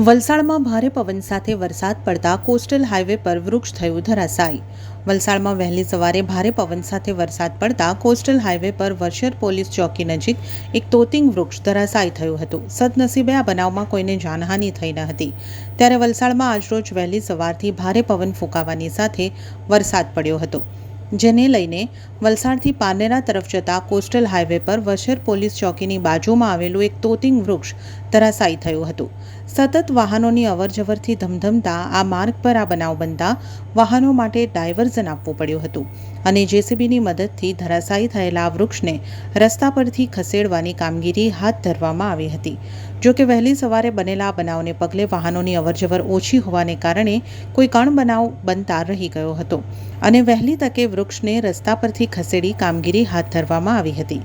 વલસાડમાં ભારે પવન સાથે વરસાદ પડતા કોસ્ટલ હાઈવે પર વૃક્ષ થયું ધરાશાયી। વલસાડમાં વહેલી સવારે ભારે પવન સાથે વરસાદ પડતા કોસ્ટલ હાઈવે પર વર્ષર પોલીસ ચોકી નજીક એક તોતિંગ વૃક્ષ ધરાશાયી થયું હતું। સદનસીબે આ બનાવમાં કોઈને જાનહાનિ થઈ ન હતી। ત્યારે વલસાડમાં આજરોજ વહેલી સવારથી ભારે પવન ફૂંકાવાની સાથે વરસાદ પડ્યો હતો, જેને લઈને વલસાડથી પારનેરા તરફ જતા કોસ્ટલ હાઈવે પર વર્ષર પોલીસ ચોકીની બાજુમાં આવેલું એક તોતિંગ વૃક્ષ ધરાશાયી થયું હતું। સતત વાહનોની અવરજવરથી ધમધમતા આ માર્ગ પર આ બનાવ બનતા વાહનો માટે ડાયવર્ઝન આપવું પડ્યું હતું અને જેસીબીની મદદથી ધરાશાયી થયેલા આ વૃક્ષને રસ્તા પરથી ખસેડવાની કામગીરી હાથ ધરવામાં આવી હતી। જો કે વહેલી સવારે બનેલા આ બનાવને પગલે વાહનોની અવરજવર ઓછી હોવાને કારણે કોઈ કણબનાવ બનતા રહી ગયો હતો અને વહેલી તકે વૃક્ષને રસ્તા પરથી ખસેડી કામગીરી હાથ ધરવામાં આવી હતી।